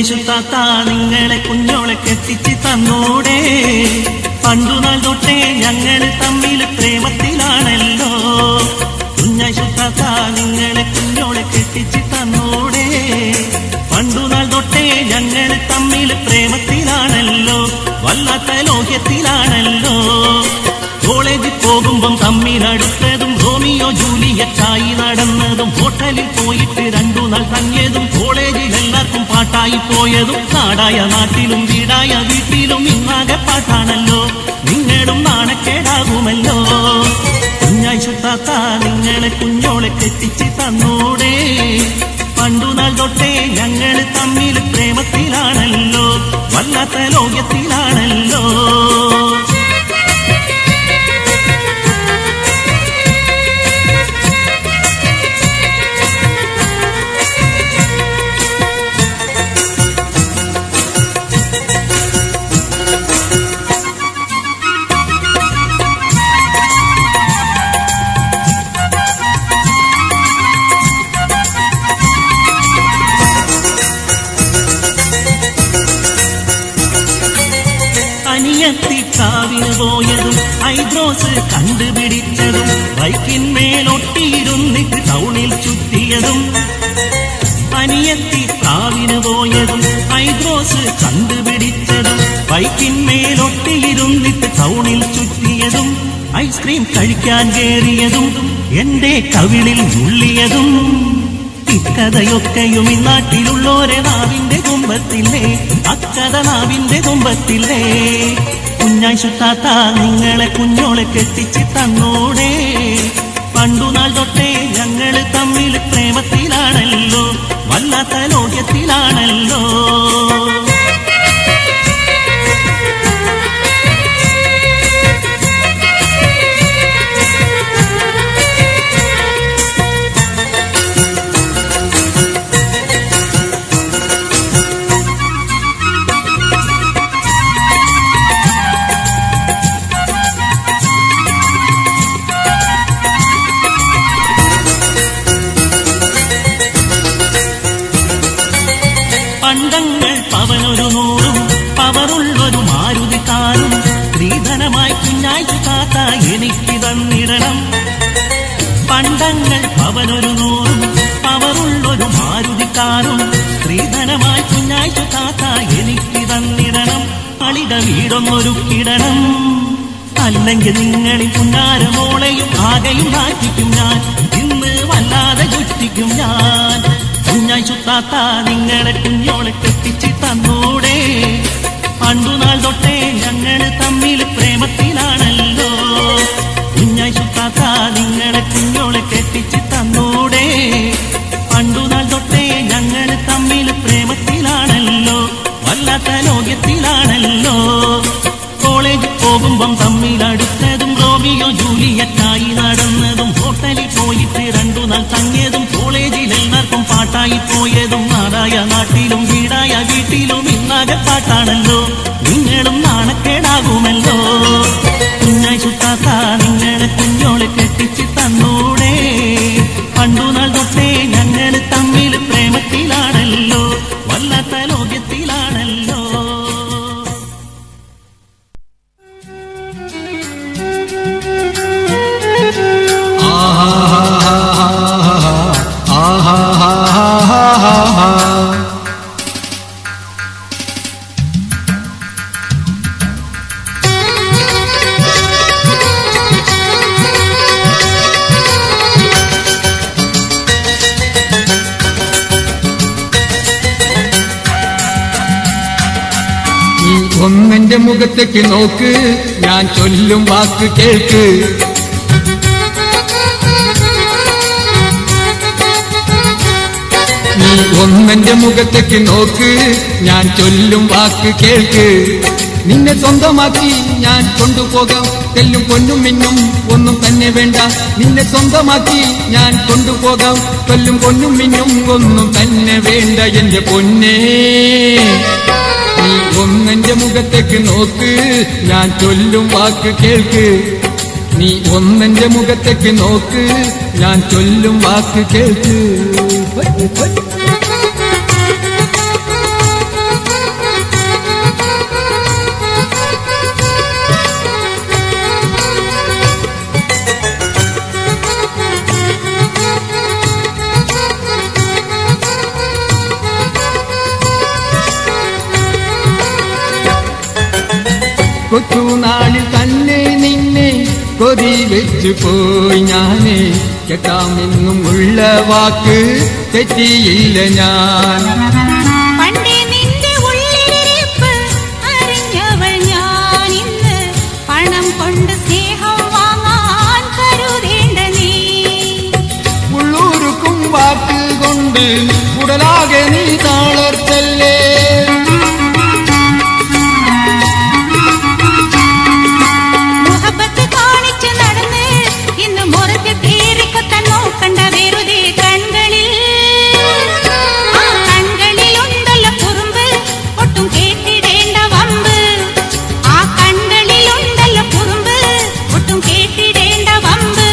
കുഞ്ഞായിശുത്താത്ത നിങ്ങളെ കുഞ്ഞോളെ കെട്ടിച്ച് തന്നൂടെ. പണ്ടുനാൾ തൊട്ടേ ഞങ്ങൾ തമ്മിൽ പ്രേമത്തിലാണല്ലോ. കുഞ്ഞായിശുത്താത്ത നിങ്ങളെ കുഞ്ഞോളെ കെട്ടിച്ച് തന്നൂടെ. പണ്ടുനാൾ തൊട്ടേ ഞങ്ങൾ തമ്മിൽ പ്രേമത്തിലാണല്ലോ. വല്ലാത്ത ലോകത്തിലാണല്ലോ. കോളേജിൽ പോകുമ്പം തമ്മിലടുത്തതും റോമിയോ ജൂലിയറ്റായി നടന്നതും ഹോട്ടലിൽ പോയിട്ട് 2 നാൾ തങ്ങിയതും കോളേജിൽ എല്ലാവർക്കും പാട്ടായി പോയതും നാടായ നാട്ടിലും വീടായ വീട്ടിലും ഇന്നാകെ പാട്ടാണല്ലോ. നിങ്ങളും നാണക്കേടാകുമല്ലോ. കുഞ്ഞായിശുത്താത്ത നിങ്ങളെ കുഞ്ഞോളെ കെട്ടിച്ച് തന്നൂടെ. പണ്ടുനാൾ തൊട്ടേ ഞങ്ങൾ തമ്മിൽ പ്രേമത്തിലാണല്ലോ. വല്ലാത്ത ലോകത്തിലാണല്ലോ. അനിയത്തിക്കാവിന് പോയതും ഐബ്രോസ് കണ്ടുപിടിച്ചതും ബൈക്കിന്മേലൊട്ടിയിരുന്നിട്ട് ടൗണിൽ ചുറ്റിയതും. അനിയത്തിക്കാവിന് പോയതും ഐബ്രോസ് കണ്ടുപിടിച്ചതും ബൈക്കിന്മേലൊട്ടിയിരുന്നിട്ട് ടൗണിൽ ചുറ്റിയതും. ഐസ്ക്രീം കഴിക്കാൻ കേറിയതും എന്റെ കവിളിൽ ഉള്ളിയതും. ഇക്കഥയൊക്കെയും ഇന്നാട്ടിലുള്ളോരെ നാവിന്റെ കുമ്പത്തില്ലേ. അക്കഥ നാവിന്റെ കുമ്പത്തില്ലേ. കുഞ്ഞായിശുത്താത്ത നിങ്ങളെ കുഞ്ഞോളെ കെട്ടിച്ച് തന്നൂടെ. പണ്ടുനാൾ തൊട്ടേ ഞങ്ങൾ തമ്മിൽ പ്രേമത്തിലാണല്ലോ. വല്ലാത്ത ലോകത്തിലാണല്ലോ. പണ്ടങ്ങൾ പവനൊരു 100 പവറുള്ളൊരു മാരുതിക്കാരും സ്ത്രീധനമായി കുഞ്ഞായിശുത്താത്ത എനിക്ക് തന്നിടണം. പണ്ടങ്ങൾ പവനൊരു 100 പവറുള്ളൊരു മാരുതിക്കാരും സ്ത്രീധനമായി കുഞ്ഞായിശുത്താത്ത എനിക്ക് തന്നിടണം. അളിട വീടൊന്നൊരുക്കിടണം. അല്ലെങ്കിൽ നിങ്ങളിൽ പുന്നാരമോളെയും ആകെയും നാറ്റിക്കും ഞാൻ. ഇന്ന് വല്ലാതെ ചുറ്റിക്കും ഞാൻ. കുഞ്ഞായിശുത്താത്ത നിങ്ങളെ കുഞ്ഞോളെ കെട്ടിച്ച് തന്നൂടെ. പണ്ടുനാൾ തൊട്ടേ ഞങ്ങൾ തമ്മിൽ പ്രേമത്തിലാണല്ലോ. കുഞ്ഞായിശുത്താത്ത നിങ്ങളെ കുഞ്ഞോളെ കെട്ടിച്ച് തന്നൂടെ. പണ്ടുനാൾ തൊട്ടേ ഞങ്ങൾ തമ്മിൽ പ്രേമത്തിലാണല്ലോ. വല്ലാത്ത ലോകത്തിലാണല്ലോ. കോളേജിൽ പോകുമ്പം തമ്മിലടുത്തതും റോമിയോ ജൂലിയറ്റായി നടന്നതും ഹോട്ടലിൽ പോയിട്ട് 2 നാൾ തങ്ങിയതും കോളേജിൽ എല്ലാവർക്കും പാട്ടായി പോയതും നാടായ നാട്ടിലും വീടായ വീട്ടിലും ഇന്നാകെ പാട്ടാണല്ലോ. നിങ്ങളും നാണക്കേടാകുമല്ലോ. കുഞ്ഞായിശുത്താത്ത നിങ്ങളെ കുഞ്ഞോളെ കെട്ടിച്ച് തന്നൂടെ. പണ്ടുനാൾ തൊട്ടേ ഞങ്ങൾ തമ്മിൽ പ്രേമത്തിലാണല്ലോ. വല്ലാത്ത ലോകത്തിലാണല്ലോ. ഒന്നെന്റെ മുഖത്തേക്ക് നോക്ക്, ഞാൻ ചൊല്ലും വാക്ക് കേൾക്ക്. നീ ഒന്നെന്റെ മുഖത്തേക്ക് നോക്ക്, ഞാൻ ചൊല്ലും വാക്ക് കേൾക്ക്. നിന്നെ സ്വന്തമാക്കി ഞാൻ കൊണ്ടുപോകാം. തെല്ലും പൊന്നും മിന്നും ഒന്നും തന്നെ വേണ്ട. നിന്നെ സ്വന്തമാക്കി ഞാൻ കൊണ്ടുപോകാം. തെല്ലും പൊന്നും മിന്നും ഒന്നും തന്നെ വേണ്ട എന്റെ പൊന്നേ. നീ ഒന്നെന്റെ മുഖത്തേക്ക് നോക്ക്, ഞാൻ ചൊല്ലും വാക്ക് കേൾക്ക്. നീ ഒന്നെന്റെ മുഖത്തേക്ക് നോക്ക്, ഞാൻ ചൊല്ലും വാക്ക് കേൾക്ക്. ഒട്ടുനാളിൽ തന്നെ നിന്നെ കൊതി വെച്ചു പോയി ഞാന് കേട്ടാമെന്നും ഉള്ള വാക്ക് തെറ്റിയില്ല ഞാൻ. പണ്ടേ നിന്റെ ഉള്ളിലിരിപ്പ് അറിഞ്ഞവൾ ഞാൻ ഇന്ന് പണം കൊണ്ട് സ്നേഹം വാങ്ങാൻ കരുതേണ്ട നീ. ഉള്ളൂരുക്കും വാക്ക് കൊണ്ട് ഉടലാകെ നീ താളർത്തല്ലേ. മുഹബത്ത് കാണിച്ച് നടന്ന് ഇന്ന് മുറത്ത് കേറിക്കൊത്താൻ നോക്കണ്ട വെറുതെ കൺകളിൽ. ആ കൺകളിലുണ്ടല്ലോ കുറുമ്പ് ഒട്ടും കേട്ടിടേണ്ട വമ്പ്. ആ കൺകളിലുണ്ടല്ലോ കുറുമ്പ് ഒട്ടും കേട്ടിടേണ്ട വമ്പ്.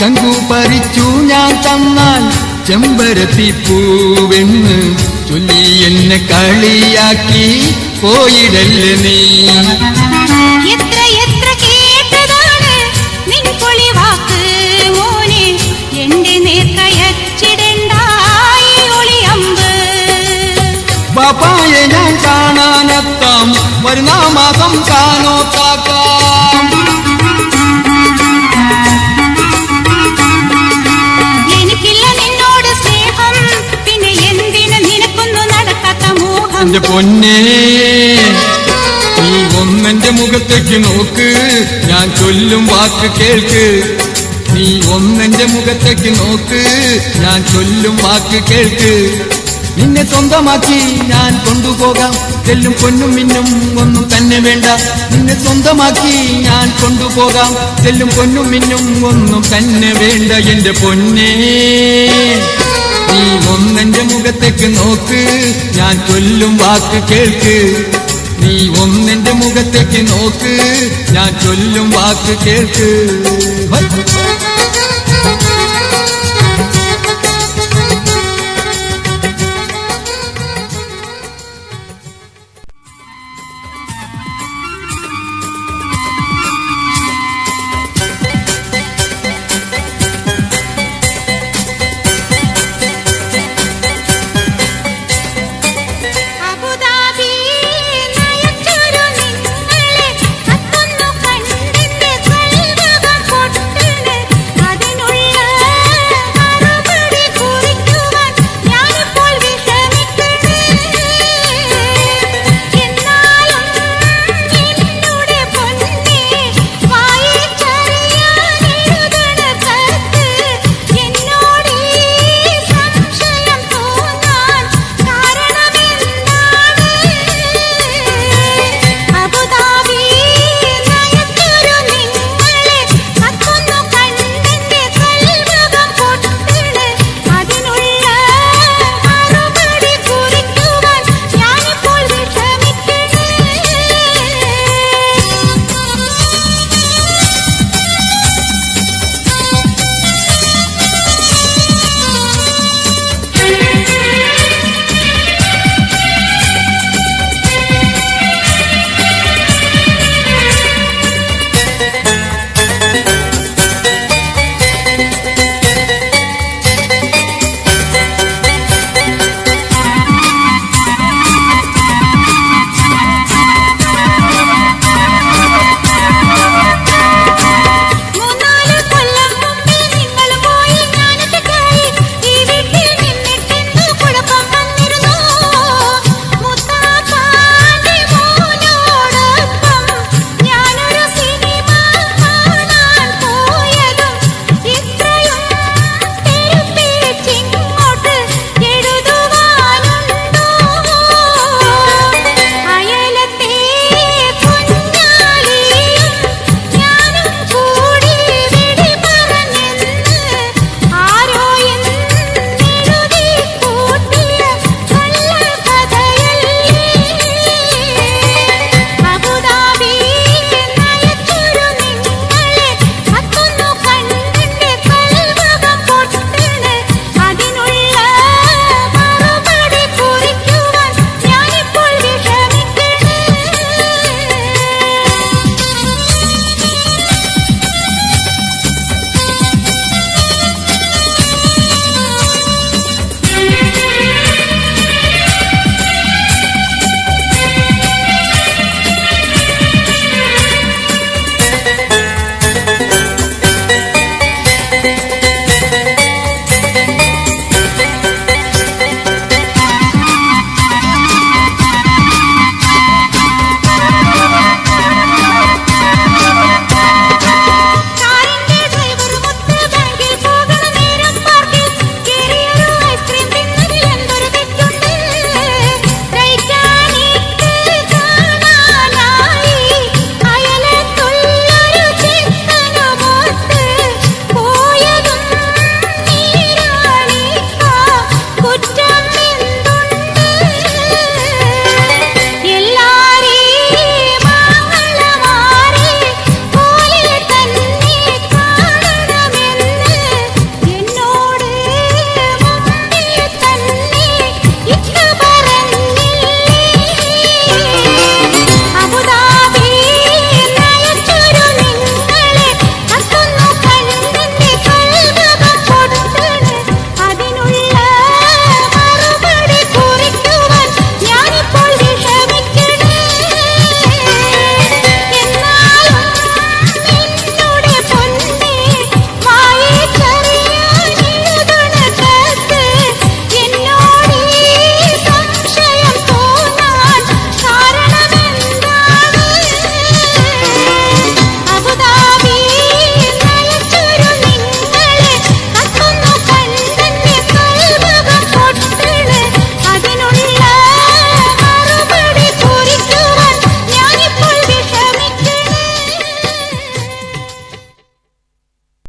ചങ്കു പറിച്ചു ഞാൻ തന്നാൽ ചെമ്പരത്തി പൂവെന്ന് ചൊല്ലി എന്നെ കളിയാക്കി പോയിടല്ലേ നീ. എത്ര എത്ര കേട്ടതാണ് നിൻ പൊളിവാക്ക് മോനെ, എന്റെ നേർക്കയച്ചിടണ്ടായി ഒളിയമ്പ്. ബാപ്പായെ ഞാൻ കാണാനെത്താം, വരുന്ന മാസം കാനോത്താക്കാം. എനിക്കില്ല നിന്നോട് സ്നേഹം, പിന്നെ എന്തിന് നിനക്കൊന്നു നടക്കാത്ത മോഹം. എന്റെ പൊന്നേ നീ ഒന്നെന്റെ മുഖത്തേക്ക് നോക്ക്, ഞാൻ ചൊല്ലും വാക്ക് കേൾക്ക്. നീ ഒന്നെന്റെ മുഖത്തേക്ക് നോക്ക്, ഞാൻ ചൊല്ലും വാക്ക് കേൾക്ക്. നിന്നെ സ്വന്തമാക്കി ഞാൻ കൊണ്ടുപോകാം, തെല്ലും പൊന്നും മിന്നും ഒന്നും തന്നെ വേണ്ട. നിന്നെ സ്വന്തമാക്കി ഞാൻ കൊണ്ടുപോകാം, തെല്ലും പൊന്നും മിന്നും ഒന്നും തന്നെ വേണ്ട. എന്റെ പൊന്നേ നീ ഒന്നെന്റെ മുഖത്തേക്ക് നോക്ക്, ഞാൻ ചൊല്ലും വാക്ക് കേൾക്ക്. നീ ഒന്നെന്റെ മുഖത്തേക്ക് നോക്ക്, ഞാൻ ചൊല്ലും വാക്ക് കേൾക്ക്.